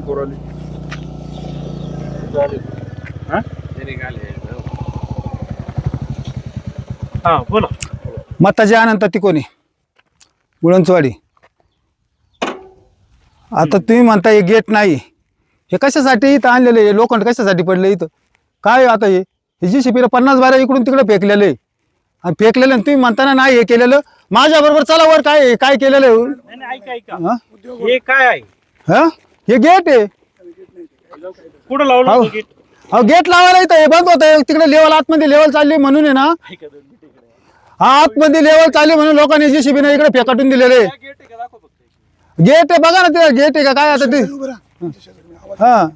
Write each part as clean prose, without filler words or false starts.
पोराली हा बोला. मताचे अनंत तिकोणी गुळंचवाडी. आता तुम्ही म्हणता हे गेट नाही, हे कशासाठी इथं आणलेलं आहे? लोखंड कशासाठी पडलं इथं? काय आता हे JCB 50 बारा इकडून तिकडे फेकलेलं आहे आणि फेकलेलं तुम्ही म्हणताना नाही हे केलेलं. माझ्या बरोबर चला वर काय काय केलेलं आहे? ऐका हे काय आहे? हा हे गेट आहे. कुठं लावलं गेट? अहो गेट लावायला इथं हे बंद होतं तिकडे. लेवल आतमध्ये लेवल चालली म्हणून आहे ना, आतमध्ये लेवल चालली म्हणून लोकांनी JCB ने इकडे फेकाटून दिलेले. गेट आहे बघा ना, ते गेट आहे का काय आता ते? हा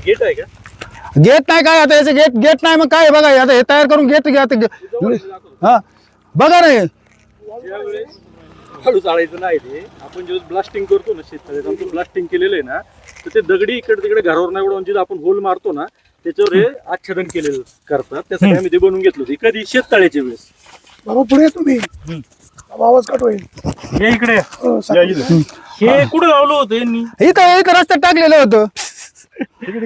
गेट आहे का? गेट नाही काय आता याचं? गेट नाही मग काय बघा आता हे तयार करून गेट घ्या. हा बघा ना हे हळू चाळायचं नाही. ते आपण जेव्हा ब्लास्टिंग करतो ना शेतकऱ्याचं ब्लास्टिंग केलेलं आहे ना, तर ते दगडी इकडे तिकडे घरावर नाही उडवून जिथं आपण होल मारतो ना त्याच्यावर हे आच्छादन केलेलं करतात. त्यासाठी आम्ही ते बनवून घेतलं होतं कधी शेततळ्याच्या वेळेस. बाबा पुढे तुम्ही आवाज कट होईल. हे इकडे हे कुठं लावलं होतं यांनी? इथं इथं रस्त्यात टाकलेलं होतं.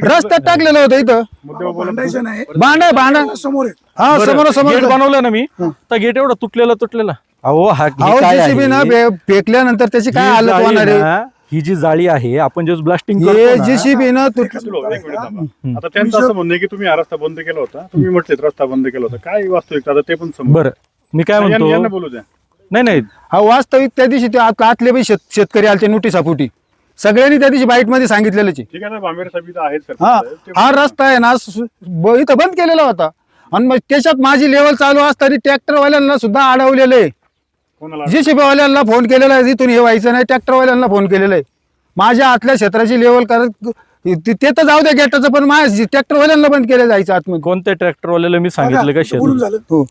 रस्त्यात टाकलेलं होतं इथं. भांडायचं नाही, भांडा समोर आहे. हा समोर गेट बनवलं ना मी, तर गेट एवढा तुटलेला. अहो हा JCB ना फेकल्यानंतर त्याची काय हालत होणार आहे? ही जी जाळी आहे आपण जे ब्लास्टिंग हे JCB ना आता त्यांचं असं म्हणणं आहे की तुम्ही हा रस्ता बंद केला होता. तुम्ही म्हटलेत रस्ता बंद केला होता. काय वास्तविकता आता ते पण समोर. बरं मी काय म्हणतो, बोलू द्या. नाही हा वास्तविक त्या दिवशी ते आतले बी शेतकरी आलते नोटिसापोटी. सगळ्यांनी त्या दिवशी बाईट मध्ये सांगितलेलं. ठीक आहे ना, भांबेर साहेब इथं आहेत सर. हा रस्ता आहे ना इथं बंद केलेला होता आणि मग त्याच्यात माझी लेवल चालू असताना ट्रॅक्टरवाल्यांना सुद्धा अडवलेलं आहे. कोणाला? JCB वाल्यांना फोन केलेला आहे, इथून हे व्हायचं नाही. ट्रॅक्टरवाल्यांना फोन केलेला आहे. माझ्या आतल्या क्षेत्राची लेवल करत ते तर जाऊ द्या गेटाचं, पण माझ्या ट्रॅक्टरवाल्यांना बंद केलं जायचं आतमध्ये. कोणत्या ट्रॅक्टरवाल्याला मी सांगितलं का बोलून शेत झालं. हो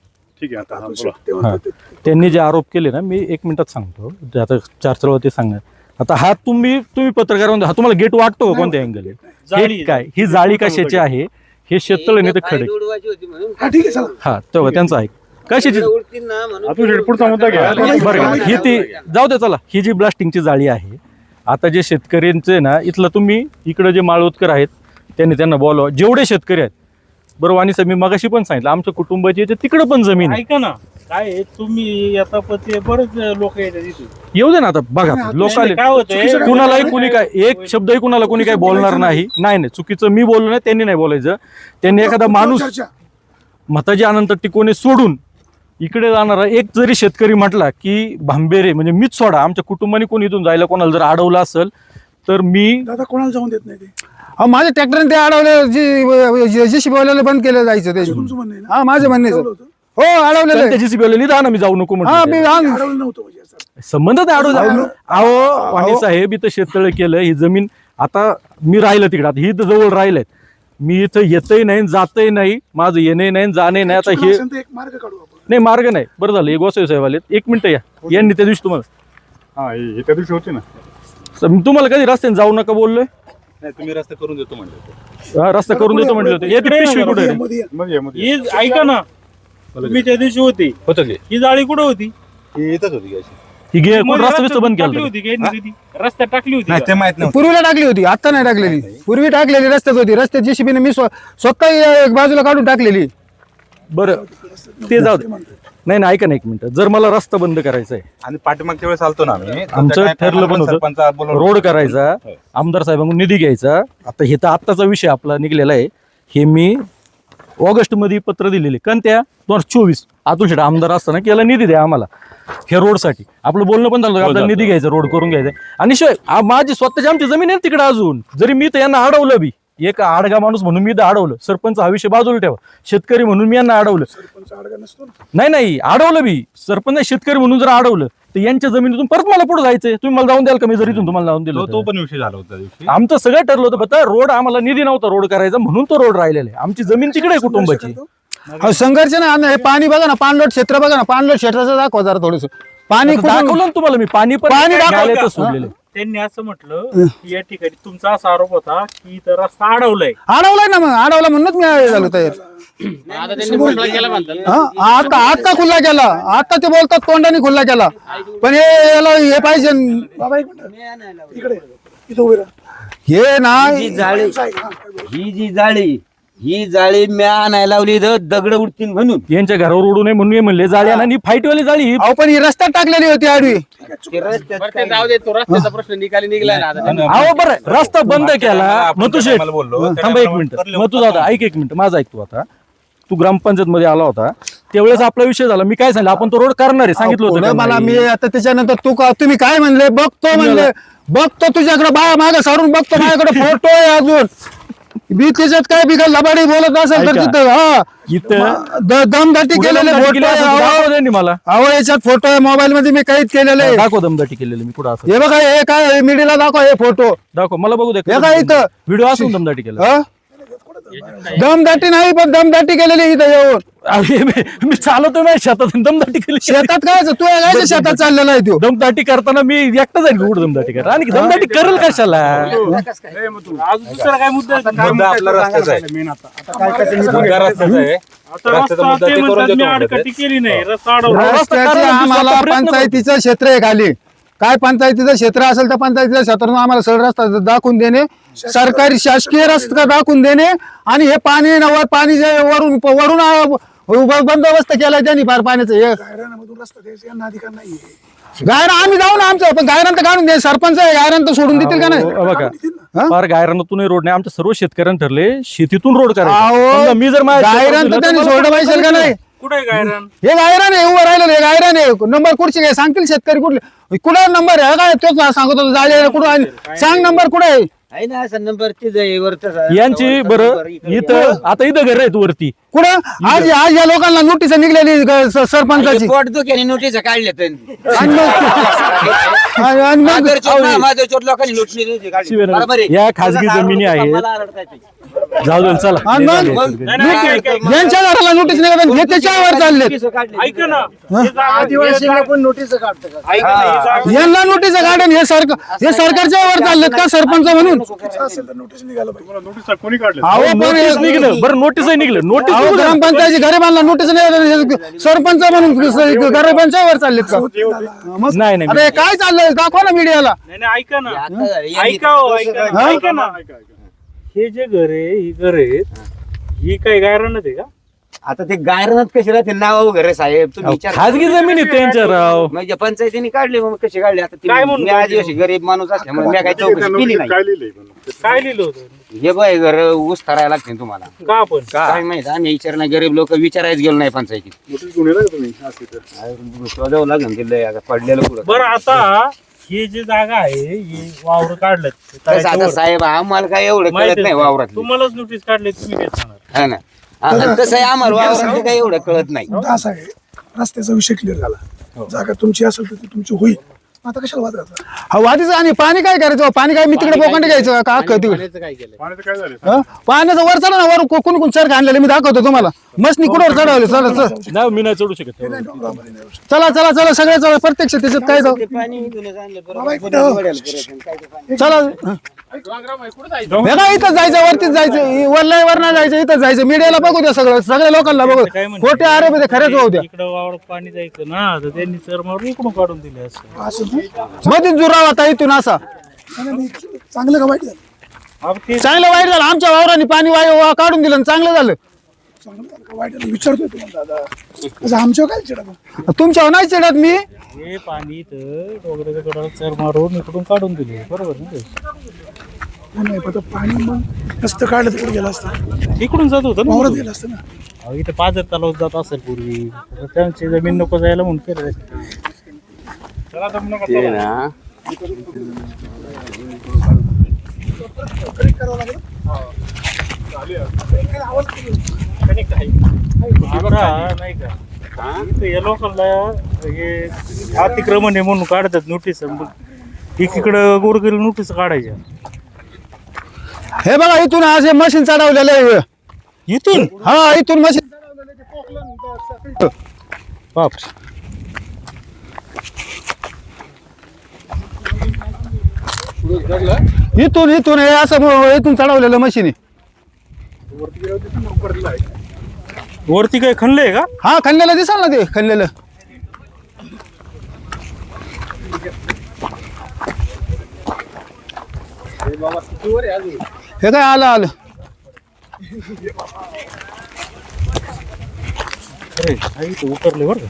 ठीक आहे आता ते म्हणतात ते. त्यांनी जे आरोप केले ना, मी 1 मिनिटात सांगतो. ते आता चार ते सांगा. आता हा तुम्ही पत्रकार हा तुम्हाला गेट वाटतो का कोणत्या अँगल? गेट काय, ही जाळी कशाची आहे? हे शेततळे नाही तर खडे. हा ठीक आहे चला. हा तेव्हा त्यांचं आहे कशाची. पुढचा मुद्दा घ्या. बरं का? ही ती जाऊ दे चला. ही जी ब्लास्टिंगची जाळी आहे, आता जे शेतकऱ्यांचे ना इथलं तुम्ही इकडे जे माळवतकर आहेत त्यांना बोलवा. जेवढे शेतकरी आहेत बरोबर. आणि मी मगाशी पण सांगितलं आमच्या कुटुंबाची तिकडे पण जमीन आहे. ऐका ना, काय आहे, तुम्ही आता बरेच लोक येतात इथे. येऊ दे ना आता बघा लोकांना काय होतंय, कुणालाही कुणी काय एक शब्दही कुणाला कुणी काय बोलणार नाही. चुकीचं मी बोललो नाही, त्यांनी नाही बोलायचं. त्यांनी एखादा माणूस मताजी अनंत टिकोणे सोडून इकडे जाणारा एक जरी शेतकरी म्हटला की भांबेरे म्हणजे मीच सोडा, आमच्या कुटुंबाने कोणी इथून जायला कोणाला जर अडवलं असेल तर मी दादा कोणाला जाऊन देत नाही ते. माझ्या ट्रॅक्टरने ते अडवले. JCB वाल्याला बंद केलं जायचं ते. तुमचं म्हणणं आहे ना? हा माझं म्हणणे अडवलं होतं? हो अडवलेलं. JCB वाल्याने जा ना, मी जाऊ नको हा म्हणतो. मी अडवलं नव्हतं म्हणजे असं. संबंध ते अहो वाणी साहेब इथं शेततळे केलं. ही जमीन आता मी राहिलं तिकडे, आता ही इथं जवळ राहिलंय. मी इथं येतही नाही जातही नाही, माझं येणे नाही जाणे नाही. आता हे असेल तर एक मार्ग काढू आपण. नाही मार्ग नाही. बरं झालं हे गोसावी साहेब आलेत. 1 मिनिट या. यांनी त्या दिवशी तुम्हाला हा हे त्या दिवशी होते ना. तुम्हाला कधी रस्त्याने जाऊ नका बोललोय? नाही, तुम्ही रस्ता करून देतो म्हणले. हा, रस्ता करून देतो म्हटलं होतं. एक पिशवी कुठे आहे? मध्ये या. मध्ये ही ऐका ना, तुम्ही त्या दिवशी होती, होतं की ही जाळी कुठं होती? येतच होती काय? ही कोण रस्ता बिस्ता बंद टाकली केला होती काय नाही ती? रस्त्यात टाकली होती नाही का? ते माहित नव्हतं. पूर्वीला टाकली होती, आता नाही टाकलेली. पूर्वी टाकलेली रस्त्यात होती. रस्त्यात JCB ने मी स्वतः एक बाजूला काढून टाकलेली. बरं ते जाऊ दे. नाही ऐका ना 1 मिनिट. जर मला रस्ता बंद करायचा आहे, आणि पाठीमागच्या वेळेस आलतो ना आम्ही, आमचं ठरलं पण होतं रोड करायचा, आमदार साहेबांकडून निधी घ्यायचा. आता हे तर आत्ताचा विषय आपला निघलेला आहे. हे मी ऑगस्ट मध्ये पत्र दिलेले कारण त्या 2024 अतुल शेठ आमदार असताना की याला निधी द्या आम्हाला हे रोडसाठी. आपलं बोलणं पण झालं आपल्याला निधी घ्यायचा, रोड करून घ्यायचा. आणि शिवाय माझी स्वतःची आमची जमीन आहे तिकडे अजून. जरी मी तर यांना अडवलं बी, एक आडगा माणूस म्हणून मी अडवलं. सरपंच हा विषय बाजूला ठेवा. शेतकरी म्हणून मी यांना अडवलं. सरपंच अडगा नसतो ना. नाही अडवलं बी. सरपंच शेतकरी म्हणून जर अडवलं तर यांच्या जमिनीतून परत मला पुढे जायचंय. तुम्ही मला जाऊन द्याल का? मी जर इथून तुम्हाला जाऊन दिलं तो पण विषय झाला होता दिवशी. आमचं सगळं ठरलं होतं. फक्त रोड आम्हाला निधी नव्हता रोड करायचा म्हणून तो रोड राहिलेला आहे. आमची जमीन तिकडे आहे कुटुंबाची. संघर्ष ना. हे पाणी बघा ना, पाणलोट क्षेत्र बघा ना. पाणलोट क्षेत्राचं दाखवा जरा थोडस. पाणी दाखवलं ना तुम्हाला मी. पाणी पण पाणी नाल्यातच सोडलेलं आहे. त्यांनी असं म्हटलं की या ठिकाणी तुमचा असा आरोप होता की इथं रस्ता अडवलाय. अडवलाय ना, मग अडवला म्हणूनच मी झालो तयार. आता खुल्ला केला, आता ते बोलतात तोंडाने खुल्ला केला, पण याला हे पाहिजे बाबा एक मिनिट इकडे इथं उभे राहा. हे ना. ही जाळी काय बोला. ही जाळी म्या आणायला लावली इथं दगड उडतील म्हणून. यांच्या घरावर उडू नये म्हणून हे म्हणले जाळी आणि फाईटवाली जाळी. अहो पण ही रस्त्यात टाकलेली होती आडवी. ते रस्त्यात काय- जाऊ दे, तो रस्त्याचा प्रश्न निकाली निघलाय ना आता. अहो बरं रस्ता बंद केला. आपण मग तू त्या टायमाला बोललो, त्या थांबा एक टायमाला मिनिट. ठरलं मग तू होतं. दादा ऐक एक मिनिट, माझा ऐक तू आता. तू ग्रामपंचायत मध्ये आला होता त्यावेळेस आपला विषय झाला. मी काय सांगितलं, आपण तो रोड करणार आहे सांगितलं होतं पुढं का मला नाही? मी आता त्याच्यानंतर तुम्ही काय म्हणले, बघतो म्हणले, बघतो तुझ्याकडे बाया मागे सारून बघतो, माझ्याकडे फोटो आहे अजून. मी त्याच्यात काय बिघड लबाडी बोलत असेल तर ऐका. तिथं हा इथं दमदाटी पुढे केलेले दमदाटी फोटो केली आहे. असेल तर दाखव त्यांनी मला. अहो याच्यात फोटो आहे, मोबाईल मध्ये मी कैद केलेले आहे. दाखव दमदाटी केलेली मी कुठं असं. हे बघा, हे काय मीडियाला दाखव हे फोटो. दाखव मला बघू दे. हे काय इथं? व्हिडिओ असून दमदाटी केलं. हा? दमदाटी नाही, पण दमदाटी केलेली इथं येऊन. अरे मी चालवतो नाही शेतात दमदाटी केली. शेतात काय तू काय शेतात चाललेला आहे तू? दमदाटी करताना मी एकटा जाईल कुठं दमदाटी कर आणि दमदाटी करेल कशाला. अजून दुसरा काय मुद्दा आहे? काय मुद्दा आपला रस्त्याचा आहे. मुद्दा रस्त्याचा आहे. आता रस्त्याचा रस्ता मुद्दा ते ते करून म्हणतात मी देतो म्हणतात. आडकाठी केली नाही, रस्ता अडवला. रस्ता रस्त्याचे करायला मी आम्हाला स्वतः प्रयत्न करतो. पंचायतीचं क्षेत्र आहे खाली. काय पंचायतीचं क्षेत्र असेल तर पंचायतीच्या क्षेत्रातून आम्हाला सरळ रस्ता दाखवून देणे, सरकारी शासकीय रस्ता दाखवून देणे. आणि हे पाणी नवर पाणी जे वरून बंदोबस्त केलाय त्यांनी फार पाण्याचं. हे गायरानामधून रस्ता द्यायचा यांना अधिकार नाहीये. गायरा आम्ही जाऊ ना, आमचं पण गायरान तर काढून दे. सरपंच आहे, गायरान तर सोडून देतील का नाही? हो, बघा हा? फार गायरानातून रोड नाही. आमच्या सर्व शेतकऱ्यांनी ठरले शेतीतून रोड करायचा. अहो, समजा मी जर माझ्या गायरान शेतात तर त्यांनी दिलं तर सोडलं मला पाहिजे का नाही? कुठे गायरान? हे गायरान आहे, उभं राहिलेलं हे गायरान आहे. नंबर कुठचे काय सांगतील शेतकरी कुठले? कुठे नंबर आहे काय? तोच सांगत होता जाले कुठं आहे? सांग नंबर कुठे आहे? आहे ना असा नंबर तिथं आहे, वरचा यांची बरं इथं आता इथं घर आहेत वरती. कुठं आज आज या लोकांना नोटीस निघलेली सरपंचाची. पोट दुख्याने नोटीस काढल्या त्यांनी. आणि मग माझ्या चोट लोकांनी नोटीस काढली. शिवेना, बरोबर आहे. या खाजगी जमिनी आहेत. मला आरडायचं. जाऊ दे चला. आणि मग नाही, नाही, ऐका, ऐका. यांच्या घराला नोटीस निघत हे त्याच्यावर चालले. नोटीस काढली. ऐका ना, हे आदिवासींना पण नोटीस काढतं का? ऐका ना, ही जागा- यांना नोटीस काढून हे सरकारच्या वर चाललेत का सरपंच म्हणून? चुकीचं असेल तर नोटीस निघालं पाहिजे. अहो पण नोटीस निघलं बरं, नोटीसही निघलं. नोटीस अहो, ग्रामपंचायती गरिबांना नोटीस नाही, सरपंच म्हणून गरिबांच्या वर चाललेत का? मग नाही नाही अरे काय चाललंय दाखवा ना मीडियाला. नाही, नाही, ऐका ना, आता झालं. ऐका हो, ऐका. ऐका ना, हे जे घर आहे ही घर आहेत ही काय गायरानच आहे का? आता ते गायरानात कशी राहते नाव वगैरे साहेब तुम्ही विचार करा. खाजगी जमीन आहे त्यांच्या राव. म्हणजे पंचायतीने काढले मग कशी काढली आता काय म्हणून मी आदिवासी गरीब माणूस असल्यामुळे मी काय चौकशी केली नाही. काय लिहिलं होतं? हे बाय घर ऊस करायला लागते तुम्हाला का आपण? काय माहित आम्ही विचार नाही गरीब लोक विचारायच गेलो नाही पंचायतीत शोधावं लागेल दिलंय आता पडलेलं पुढं बरं, आता ही जी जागा आहे ही वावर काढलं कसं आता साहेब आम्हाला काय एवढं कळत नाही वावरात तुम्हालाच नोटीस काढले, तुम्ही काय सांगणार? हा ना आता कसं आहे आम्हाला वावरात काय एवढं कळत नाही. मुद्दा असा आहे, रस्त्याचा विषय क्लिअर झाला. जागा तुमची असेल तर ती तुमची होईल. आता कशाला वाद राहतात? हा वादीचं आणि पाणी काय करायचं? पाणी काय मी तिकडे बोकांडे घ्यायचं का अख्खं तिकडे? हं? पाण्याचं वर चढा ना, वर कोण कोण चढ आणलेलं मी दाखवतो तुम्हाला. मसनी कुठवर चढवले? चला नाही मी नाही चढू शकत. चला चला चला सगळे चला प्रत्यक्ष त्याच्यात काय जाऊ. पाणी इथूनच आणलं बरं. बाबा, इकडं. चला वेगळा इथं जायचं, वरतीच जायचं, वरला नाही जायचं, इथं जायचं. मीडियाला बघू द्या, सगळ्या लोकांना बघू. काय म्हणते? खोटे आरोप आहे ते खरेच होऊ द्या. इकडं वावरात पाणी जायचं ना, तर त्यांनी सर मारून इकडून काढून दिले असं. असं नाही. मधीच जुरावा आता इथून असा. नाही, चांगलं का वाईट झालं? अब ते चांगलं वाईट झालं, आमच्या वावराने पाणी काढून दिलं आणि चांगलं झालं. चांगलं झालं का वाईट झालं विचारतोय तुम्हाला दादा. असं आमच्यावर काय चिडा? तुमच्यावर नाही चिडत मी. हे पाणी इथं डोंगराच्या कडाला चर मारून इकडून काढून दिले, बरोबर ना ते? नाही पण पाणी मग नसतं काढलं तर कुठे गेलं असतं? इकडून जात होतं वावरात ना. गेलं असतं ना. अहो, इथं पाझर तलाव जात असेल पूर्वी, तर त्यांची जमीन नको जायला म्हणून केलं. ते ना आता नाही का इथं या लोकांना हे अतिक्रमण आहे म्हणून काढतात नोटीस. एकीकडं गोरगरीब नोटीस काढायच्या. हे बघा इथून असे मशीन चढवलेलं आहे. इथून हा इथून मशीन बाप इथून हे असं इथून चढवलेलं मशीन आहे. वरती काय खणलंय का? हा खणलेलं दिसाल ना ते खणलेलं. हे काय आलं उतरले बरं का?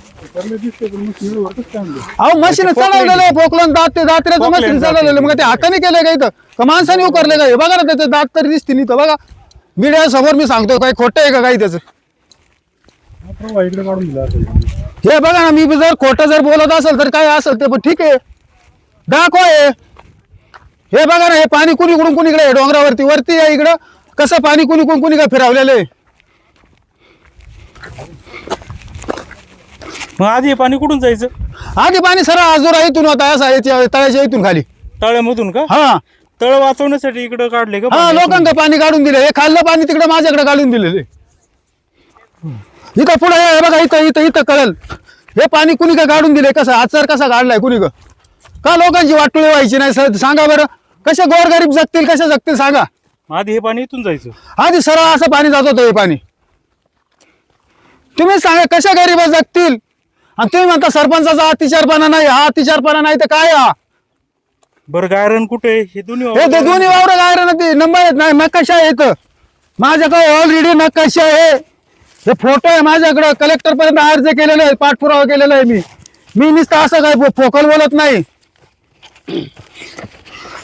अहो मशीन चालवलेलं आहे. पोकलन दात्र्याचं मशीन चालवलेलं. मग ते हाताने केलंय का इथं का माणसाने उकरले का? हे बघा ना त्याचं दात तरी दिसते नाही तर बघा. मीडिया समोर मी सांगतो काय खोटं आहे का काही त्याचं. हे बघा ना, मी जर खोटं जर बोलत असेल तर काय असेल ते पण ठीक आहे दाखव. हे बघा ना, हे पाणी कुणीकडून कुणीकडे डोंगरावरती वरती आहे इकडं कसं पाणी कुणीकडून कुणी काय फिरवलेलं आहे. मग आधी हे पाणी कुठून जायचं? आधी पाणी सरळ आजूर इथून होता असा तळ्याच्या इथून खाली. तळ्यामधून का? हा तळ वाचवण्यासाठी इकडे काढले का हा पाणी? लोकांना पाणी काढून दिलं. हे खाल्लं पाणी तिकडे माझ्याकडे काढून दिलेलं. इथं पुढे हे बघा इथं इथं इथं कळल हे पाणी कुणी का काढून दिले. कसं आचार कसा काढलाय कुणी का लोकांची वाटोळी व्हायची नाही. सांगा बरं कसे गोरगरीब जगतील कसे जगतील सांगा. आधी हे पाणी इथून जायचं. आधी सरळ असं पाणी जात होतं हे पाणी. तुम्ही सांगा कशा गरीब जगतील. आणि तुम्ही म्हणता सरपंचाचा अतिचारपणा नाही. हा अतिचारपणा नाही तर काय हा. बरं गायरण कुठे? हे दोन्ही हे ते दोन्ही वावर गायरा ते नंबर येत नाही. नकाशा येत माझ्याकडे ऑलरेडी नकाशा आहे. हे फोटो आहे माझ्याकडे. कलेक्टर पर्यंत अर्ज केलेला आहे. पाठपुरावा केलेला आहे. मी नुसतं असं काय फोकल बोलत नाही.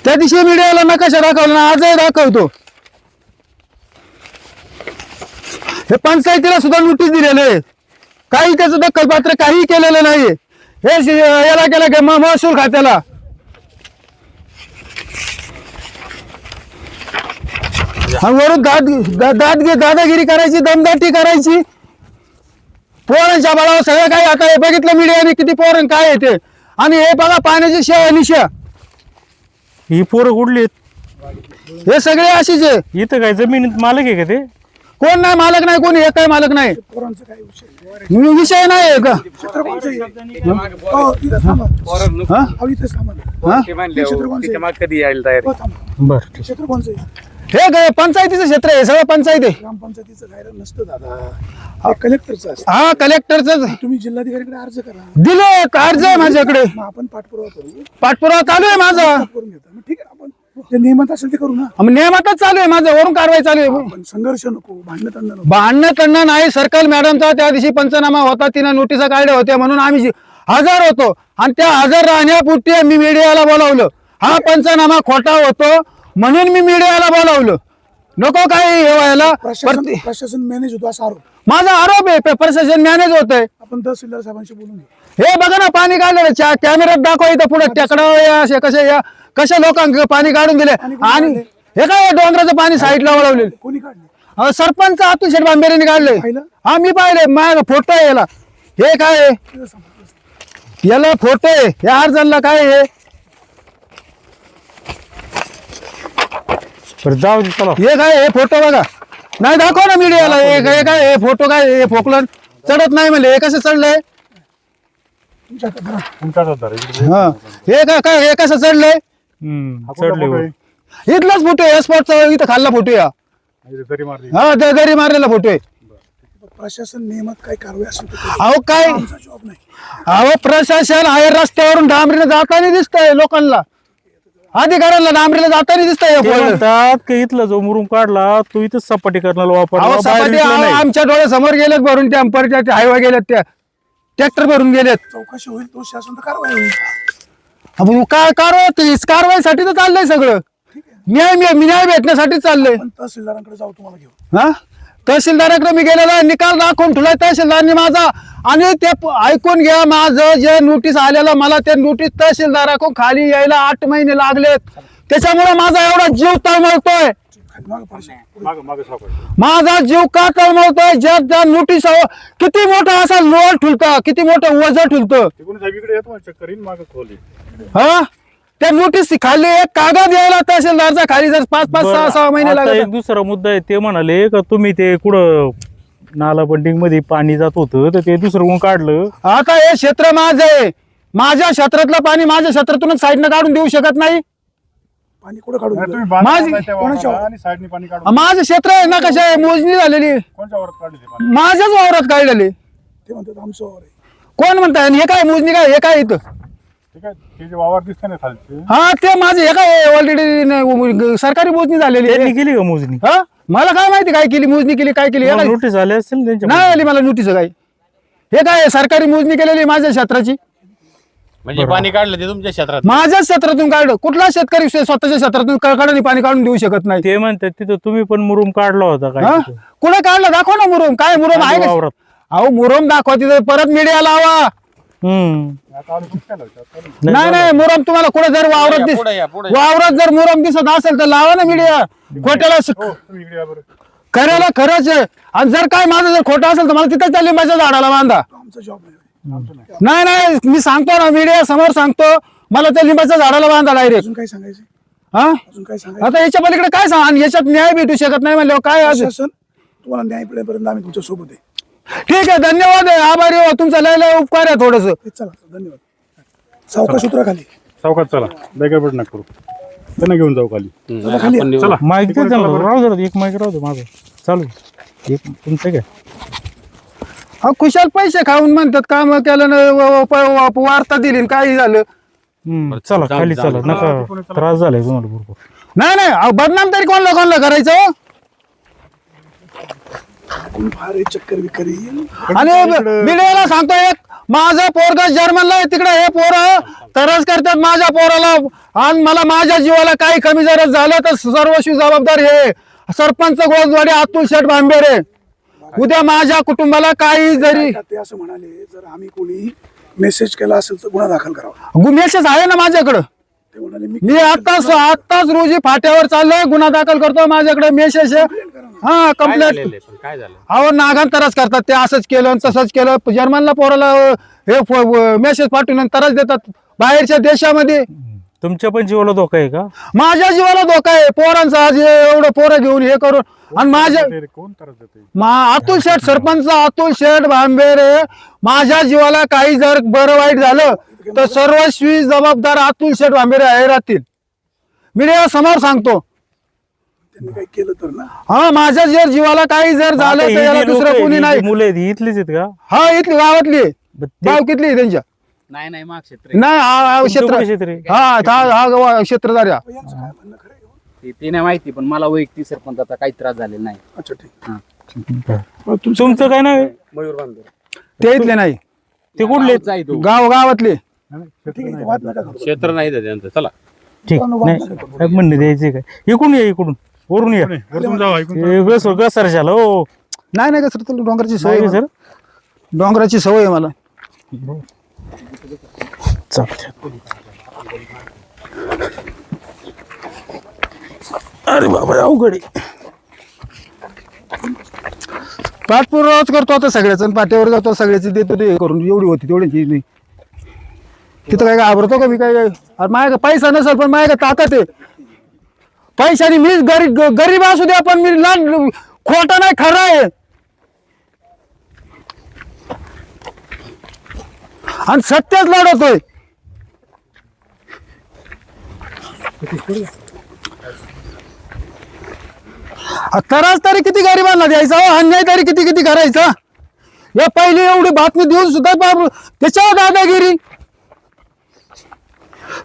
त्या दिवशी मीडियाला नकाशा दाखवला ना आजही दाखवतो. हे पंचायतीला सुद्धा नोटीस दिलेलं आहे. काही त्याचं दखलपात्र काही केलेलं नाही. हे याला केलं की महसूल खात्याला. आणि वरून दादागिरी करायची दमदाटी करायची पोरांच्या बळावर सगळं काही. आता हे बघितलं मीडियाने किती पोरण काय येते. आणि हे बघा पाण्याची शेवा निशा. ही पोरं कुठली आहेत? हे सगळे अशीच आहे. इथं काय जमिनीत मालक आहे का ते? कोण नाही मालक नाही कोणी एक काही मालक नाही. पोरांचं काय विषय विषय नाही का. क्षेत्र कोणचं आहे? हो, इथंच थांबा. हा? हो, इथंच थांबा. हा? हे क्षेत्र कोणचं आहे? कधी यायला तयार हो, थांबा. बरं क्षेत्र कोणचं आहे? हे पंचायतीचं क्षेत्र आहे. सगळं पंचायत आहे. ग्रामपंचायतीचं गायरन नसतं दादा. हा कलेक्टरचं असतं. हा कलेक्टरच तुम्ही जिल्हाधिकारीकडे अर्ज करा. दिलं अर्ज आहे माझ्याकडे. मग आपण पाठपुरावा करू. पाठपुरावा चालू आहे माझा. करून घेता. मग ठीक आहे आपण जे नियमात असेल ते करू ना. मग नियमातच चालू आहे माझं. वरून कारवाई चालू आहे. पण संघर्ष नको, भांडण तंड नको. भांडणं करणं नाही. सर्कल मॅडमचा त्या दिवशी पंचनामा होता. तिनं नोटिसा काढल्या होत्या म्हणून आम्ही हजर होतो. आणि त्या हजर राहण्यापुरती मी मीडियाला बोलावलं. हा पंचनामा खोटा होतो म्हणून मी मीडियाला बोलावलं. नको काही हे व्हायला. प्रशासन मॅनेज होतो असा आरोप. माझा आरोप आहे प्रशासन मॅनेज होत आहे. आपण तहसीलदार साहेबांशी बोलून घेऊ. हे बघा ना पाणी काढलेलं कॅमेऱ्यात दाखवा इथं पुढे टेकडावर असे कशा लोकांना पाणी काढून दिले. आणि हे काय डोंगराचं पाणी साईडला वळवले. कोणी काढले? सरपंच अतुल शेठ बांबेरेने काढले. पाहिलं? हा मी पाहिले. माझा फोटो आहे याला. हे काय आहे? तिथं सांगा. याला फोटो आहे. या अर्जाला काय आहे? जाऊ दे चला. हे काय हे फोटो बघा. नाही दाखव ना मीडियाला. हे काय हे फोटो काय हे फोकलन चढत नाही म्हणले. हे कसं चढलंय? तुमच्या हातात धरा. तुमच्याच होता रे. हा हे काय हे कसं चढलंय? चढले वर. इथलाच फोटो आहे. स्पॉटचा इथं खाल्ला फोटो या. हा दरी मारलेला फोटो आहे. प्रशासन नियमात काय कारवाई असेल तर करू. अहो काय आमचा जॉब नाही. अहो प्रशासन आहे रस्त्यावरून डांबरीने जाताना दिसतंय लोकांना. अधिकाऱ्यांना डांबरीला जाताना दिसतंय. ते म्हणतात की इथला जो मुरुम काढला तो इथं सपाटी करण्याला वापरला. अहो बाहेर सपाटी विकला नाही. आमच्या डोळ्यासमोर गेलेत भरून. टेम्परच्या हायवे गेलेत. त्या ट्रॅक्टर भरून गेलेत. चौकशी होईल तो शासन तर कारवाई होईल. अहो, काय कारवाईसाठी तर चाललंय सगळं. न्याय भेटण्यासाठी चाललंय. पण तहसीलदारांकडे जाऊ तुम्हाला घेऊ. हा तहसीलदाराकडे मी गेलेला निकाल दाखवून ठेवलाय तहसीलदारनी माझा. आणि ते ऐकून घ्या माझं जे नोटीस आलेलं मला ते नोटीस तहसीलदाराकडून खाली यायला 8 महिने लागलेत. त्याच्यामुळे माझा एवढा जीव तळमळतोय. मागं पडशील. माझा जीव का तळमळतोय. ज्या नोटीस किती मोठा असा लोड ठुलतं किती मोठं वजन ठुलतं. हा त्या नोटीस खाली एक कागद यायला तहसीलदारचा खाली जर 5-5, 6-6 महिने आता लागले. एक दुसरा मुद्दा आहे. ते म्हणाले का तुम्ही ते कुठं नाला बंडिंग मध्ये पाणी जात होतं तर ते दुसरं कोण काढलं. आता हे क्षेत्र माझं आहे. माझ्या क्षेत्रातलं पाणी माझ्या क्षेत्रातूनच साईडनं काढून देऊ शकत नाही. पाणी कुठं काढून नाही, दिलं? तुम्ही बांधा माझी- बांधा त्या कोणाच्या वावराला आणि साईडनी पाणी काढून माझं क्षेत्र आहे ना, कशा आहे मोजणी झालेली, कोणत्या वावरात काढले ते पाणी? माझ्याच वावरात काढलेली. ते म्हणतात आमचं वावर आहे. कोण म्हणताय आणि हे काय मोजणी काय, हे काय इथं? ठीक आहे, ते जे वावर दिसते ना खालचे हा ते माझं हे काय ऑलरेडी सरकारी मोजणी झालेली आहे. त्यांनी केली का मोजणी हा मला काय माहिती काय केली, मोजणी केली, काय केली, हे काय- नोटीस आले असेल ना त्यांच्या नाही आली मला नोटीस काय. हे काय सरकारी मोजणी केलेली आहे माझ्या क्षेत्राची, म्हणजे पाणी काढलं ते तुमच्या क्षेत्रात माझ्याच क्षेत्रातून काढलं. कुठला शेतकरी स्वतःच्या क्षेत्रातून कळकळाने पाणी काढून देऊ शकत नाही. ते म्हणतात तिथं तुम्ही पण मुरुम काढला होता काय हा? तिथं? कुठे काढलं दाखव ना मुरुम, काय मुरुम आहे का? वावरात. अहो मुरुम दाखवा, तिथं परत मीडिया लावा. आता आलं तुमच्या लक्षात. नाही नाही मुरुम तुम्हाला कुठे जर वावरात पुढे या पुढे वावरात जर मुरुम दिसत असेल तर लावा ना मीडिया. खोट्याला हो तुम्ही इकडे या बरं. खऱ्याला खरंच आहे. आणि जर काय माझं जर खोटं असेल तर मला तिथं त्या लिंबाच्या झाडाला बांधा. तो आमचा जॉब नाही. नाही नाही मी सांगतो ना, मीडिया समोर सांगतो, मला त्या लिंबाच्या झाडाला बांधा डायरेक्ट. अजून काय सांगायचं? हा अजून काय सांगायचं? आता याच्या पलीकडे काय सांग, आणि याच्यात न्याय भेटू शकत नाही म्हणल्यावर काय असेल? शासन तुम्हाला न्याय मिळेपर्यंत आम्ही तुमच्या सोबत आहे. ठीक आहे, धन्यवाद आहे, आभारी हो, तुमचा लय लय उपकार आहे थोडस. हे चला धन्यवाद. सावकाश उतरा खाली. सावकाश चला, दगडपट नका करू, त्यांना घेऊन जाऊ खाली. चला खाली या. चला माईक दे त्यांना, राहू दे एक माईक राहू दे माझं चालू एक तुमचं काय हा खुशाल पैसे खाऊन म्हणतात, काम केलं ना वार्ता दिली न काही झालं. चला खाली चला, नका त्रास झालाय तुम्हाला भरपूर. नाही नाही अहो, बदनाम तरी कोणला कोणला करायचं हो? कोण फार आहे चक्कर विक्कर येईल. आणि मीडियाला सांगतो, एक माझं पोरगा जर्मनला आहे, तिकडे हे पोरं तरच करतात माझ्या पोराला, आणि मला माझ्या जीवाला काही कमी जर झालं तर सर्वस्वी जबाबदार हे सरपंच गोजवाडी अतुल शेठ भांबेरे. उद्या माझ्या कुटुंबाला काही जरी ते असं म्हणाले, जर आम्ही कोणी मेसेज केला असेल तर गुन्हा दाखल करावा. मेसेज आहे ना माझ्याकडं. ते म्हणाले मी आत्ताच रोजी फाट्यावर चाललोय, गुन्हा दाखल करतो, माझ्याकडे मेसेज आहे. हा कंप्लेंट. काय झालं अहो नागांतरच करतात ते, असंच केलं आणि तसंच केलं. जर्मनला पोराला हे मेसेज पाठवून तरच देतात बाहेरच्या देशामध्ये. तुमच्या पण जीवाला धोका आहे का? माझ्या जीवाला धोका आहे पोरांचा. आज एवढं पोरं घेऊन हे करून, आणि माझ्या ते कोण त्रास देते? अतुल शेठ, सरपंच अतुल शेठ भांबेरे, माझ्या जीवाला काही जर बरं वाईट झालं तर सर्वस्वी जबाबदार अतुल शेठ भांबेरे आहे राहतील. मीडिया समोर सांगतो. त्यांनी काही केलं तर ना. हा माझ्या जर जीवाला काही जर झालं तर याला दुसरं कोणी नाही. मुलं आहेत ही इथलीच आहेत का? हा इथली गावातली आहे. ब- ते- गाव कितली आहे त्यांच्या? नाही नाही माग क्षेत्र नाही हा तुमचं क्षेत्र, कुठे क्षेत्र आहे? हा क्षेत्रधारी. यांचं काय म्हणणं खरं आहे? ते नाही माहिती पण मला वैयक्तिक सरपंचाचा काही त्रास झालेला नाही. अच्छा ठीक. हा. मग तुमचं तुमचं काय नाव आहे? मयूर बांधव ते इथले नाही, ते कुठले आहेत? जाय तो गावातले. ठीक आहे, वाद नका करू. क्षेत्र नाही त्यांचं चला ठीक नाही काय म्हणणे द्यायचे काय? इकडून या, इकडून वरून या. वरतून जाऊ ऐकून. घसरशाला हो नाही नाही का सर, तुला डोंगराची सवय नाही आहे. सर डोंगराची सवय आहे मला. चालतंय. अरे बाबा अवघड आहे. पाठपुरावाच करतो आता सगळ्याच, आणि पाट्यावर जातो सगळ्याची, देतो ते हे करून. एवढी होती तेवढ्याची नाही. तिथं काय घाबरतो का मी? काय अरे माझ्या पैसा नसेल पण माझ्या ताकद आहे. पैशाने मी गरीब असू द्या पण मी खोटा नाही, खरं आहे. आणि सत्यच लढवतोय. त्रास तरी किती गरिबांना द्यायचा, अन्याय तरी किती किती करायचा. या पहिली एवढी बातमी देऊन सुद्धा त्याच्यावर दादागिरी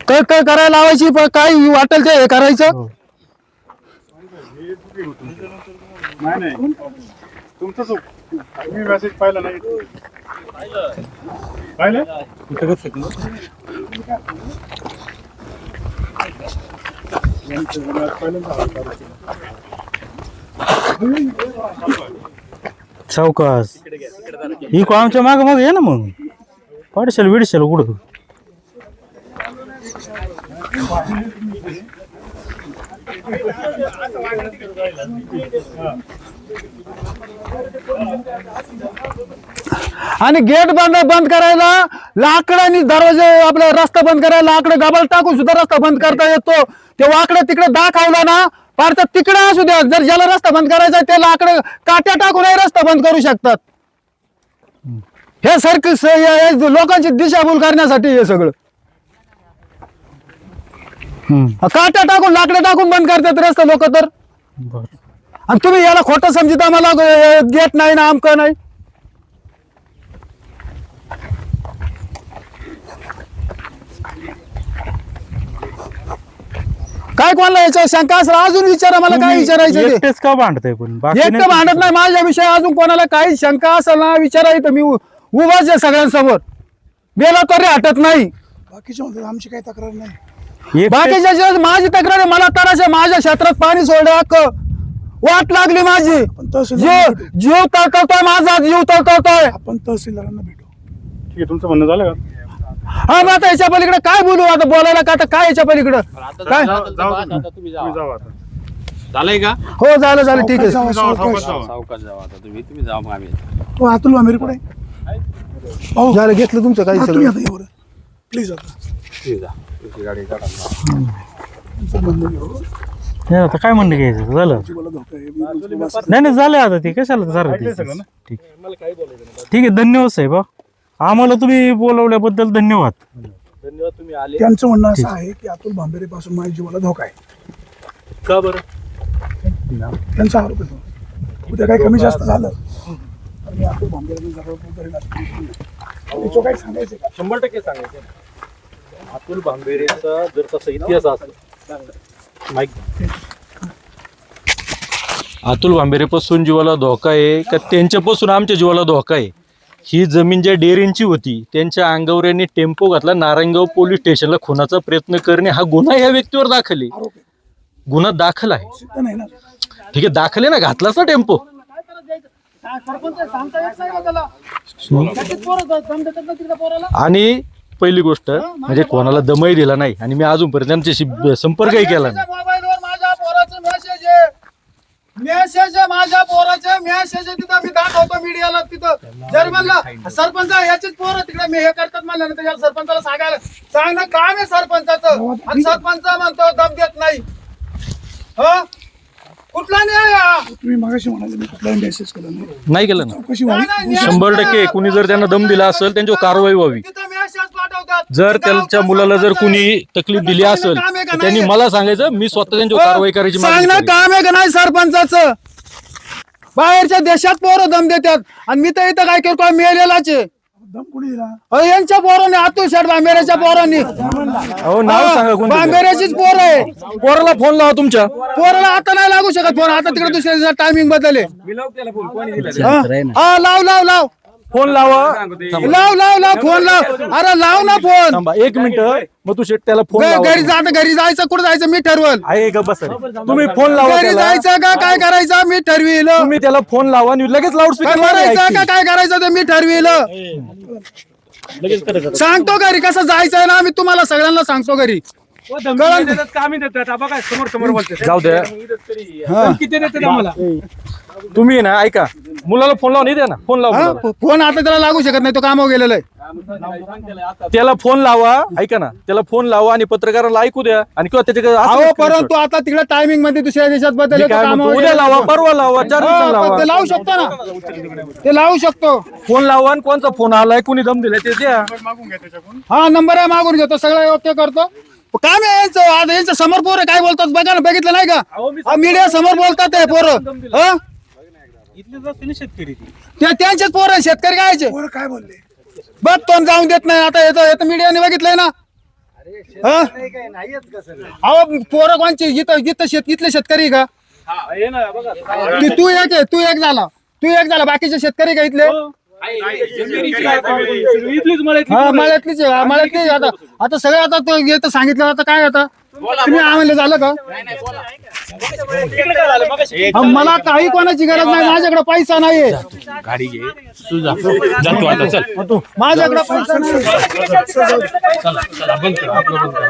काय काय करायला लावायची, पण काय वाटेल ते हे करायचं. नाही नाही तुमचं चूक. मी मेसेज पाहिला नाही. पाहिलं? सावकाश इकडं आमच्या माग माग ये ना मग. पाडशाल विडशाल कुठं आणि गेट बंद करायला लाकडानी, दरवाजे आपला रस्ता बंद करायला लाकडं गबाल टाकून सुद्धा रस्ता बंद करता येतो. ते वाकडं तिकडे दाखवला ना, फार तर तिकडे असू द्या, जर ज्याला रस्ता बंद करायचा ते लाकडं काट्या टाकूनही रस्ता बंद करू शकतात. हे सारखं लोकांची दिशाभूल करण्यासाठी हे सगळं. काटा टाकून लाकडं टाकून बंद करतात रस्ता लोक तर. बरं. आणि तुम्ही याला खोटं समजित आम्हाला गेट नाही ना आमकं नाही. काय कोणाला याच्यावर शंका असेल अजून विचारा, मला काय विचारायचं ते. एकटेच का भांडताय पण बाकी एकटं नाही भांडत नाही माझ्याविषयी. अजून कोणाला काही शंका असेल ना विचारा, इथं मी उभाच आहे सगळ्यांसमोर. गेला तरी हटत नाही. बाकीचे म्हणतात आमची काही तक्रार नाही. एकटे- बाकीच्या जे माझी तक्रार आहे, मला तराशे माझ्या क्षेत्रात पाणी सोडलं अख्खं. वाट लागली माझी. आपण तहसीलदारांना भेटू. जीव तळतळतोय माझा, जीव तळतळतोय. आपण तहसीलदारांना भेटू. ठीक आहे, तुमचं म्हणणं झालं का? हा मग आता याच्या पलीकडे काय बोलू, आता बोलायला का, आता काय याच्या पलीकडे काय. तुम्ही जावा आता. झालंय का हो झालं झालं ठीक आहे. जावा, सावकाश. सावकाश जावा आता तुम्ही जावा आम्ही हो, अतुल भांबेरे कुठे? भाऊ झालं घेतलं तुमचं काही हा, तुम्ही सगळं. आता एवढं प्लीज आता तुम्ही जा तुमची गाडी काढा तुमचं म्हणणं घेऊ. नाही, आता काय म्हणणं घ्यायचं झालं. जीवाला धोका आहे. मी बस- नाही झालं आता ते कशाला झालं ते. सगळं ना? ठीक ठीक आहे. धन्यवाद साहेब. आम्हाला तुम्ही बोलवल्याबद्दल धन्यवाद. धन्यवाद तुम्ही आले. त्यांचं म्हणणं असं आहे की अतुल भांबेरे पासून माझ्या जीवाला धोका आहे. का बरं? त्यांचा आरोप आहे तो. उद्या काही कमी जास्त झालं तर मी अतुल भांबेरे त्याचं काही सांगायचं का? 100% सांगायचं. अतुल भांबेरेचा जर तसा इतिहास असेल, अतुल भांबेरेपासून जीवाला धोका आहे का त्यांच्यापासून आमच्या जीवाला धोका आहे? ही जमीन ज्या डेअरींची होती त्यांच्या अंगावर यांनी टेम्पो घातला. नारायणगाव पोलीस स्टेशनला खुनाचा प्रयत्न करणे हा गुन्हा या व्यक्तीवर दाखल आहे. आरोप आहे. गुन्हा दाखल आहे. सिद्ध नाही ना. ठीक आहे, दाखल आहे ना, घातलाच ना टेम्पो. आणि पहिली गोष्ट म्हणजे कोणाला दमही दिला नाही आणि मी अजूनपर्यंत त्यांच्याशी संपर्कही केला नाही. मोबाईलवर माझ्या पोराचं मेसेज आहे. मेसेज आहे माझ्या पोराचे. मेसेज तिथं मी दाखवतो मीडियाला. तिथं जर म्हणलं सरपंच याचीच पोरं तिकडे मी हे करतात म्हणलं ना, त्याच्या सरपंचाला सांगायला सांगणं काम आहे सरपंचाचं. आणि सरपंच म्हणतो दम देत नाही. ह कुठला न्याय हा? तुम्ही मागाशी म्हणाले मी कुठलाही मेसेज केला नाही. नाही केलं ना. चौकशी व्हावी. 100% कुणी जर त्यांना दम दिला असेल त्यांच्यावर कारवाई व्हावी. तिथं मेसेज पाठवतात. जर त्यांच्या मुलाला जर कुणी तकलीफ दिली असेल तर त्यांनी मला सांगायचं, मी स्वतः त्यांच्यावर कारवाई करायची मागणी सांगणं करेन. काम आहे का नाही सरपंचाचं? बाहेरच्या देशात पोरं दम देतात आणि मी तर इथं काय करतो मेलेलाच आहे. दम कोणी दिला? यांच्या पोरांनी अतुल शेठ बांबेऱ्याच्या पोरांनी. अहो नाव सांगा कोणतं ते. बांबेऱ्याचीच पोर आहे. पोराला फोन लावा तुमच्या. पोराला आता नाही लागू शकत फोन. आता तिकडे दुसऱ्या टायमिंग बदलले. हा लाव लाव लाव फोन लावा. लाव लाव लाव फोन लाव. अरे लाव ना फोन. थांबा 1 मिनिट. मग तू शेट त्याला फोन घरी जाता घरी जायचं कुठं जायचं मी ठरवल. आहे का बस तुम्ही फोन लावा घरी त्याला. जायचं का काय करायचं मी ठरविल. तुम्ही त्याला फोन लावा आणि लगेच लाऊडस्पीकर करायचं का काय करायचं ते मी ठरविल. सांगतो घरी कसं जायचंय ना, मी तुम्हाला सगळ्यांना सांगतो घरी. जाऊ द्या. तुम्ही ना ऐका, मुलाला फोन लावून द्या ना. फोन लावा हा, मुलाला. फोन आता त्याला लागू शकत नाही, तो कामावर गेलेला आहे. त्याला फोन लावा. ऐका ना, त्याला फोन लावा आणि पत्रकाराला ऐकू द्या आणि किंवा त्याच्याकडे अहो असं परंतु आता तिकडे टायमिंग मध्ये दुसऱ्या देशात बदलले, मी तो काय म्हणतो, कामावर उद्या गेलेला लावा, आहे. परवा लावा, 4 दिवसांनी हा, लावा. ते लावू शकतो ना, ते लावू शकतो. फोन लावा आणि कोणचा फोन आलाय, कोणी दम दिलाय ते द्या. मागून घ्या त्याच्याकडून. हा नंबर आहे, मागून घेतो, सगळं ओके करतो. काय नाही यांचं, आता यांच्या समोर पोरं काय बोलतात बघा ना, बघितलं नाही का मीडिया समोर बोलतात ते पोरं. हा इथले जास्त शेतकरी ते त्यांचेच पोरं आहे, शेतकरी कायचे पोरं काय बोलले? बघ तोंड जाऊन देत नाही. आता येतं मीडियाने बघितलंय ना. हा? अहो पोरं कोणचे इथं इथले शेतकरी का? तू एक आहे, तू एक झाला, बाकीचे शेतकरी का इथले? हा मळ्यातलीच आहे, मळ्यातली. आता सगळं आता तो येतं सांगितलं, आता काय आता तुम्ही आम्हाला झालं का? मला काही कोणाची गरज नाही, माझ्याकडे पैसा नाहीये. गाडी घे तू जातो आता चल. माझ्याकडे पैसा नाही. चला बंद कर आपलं बंद कर.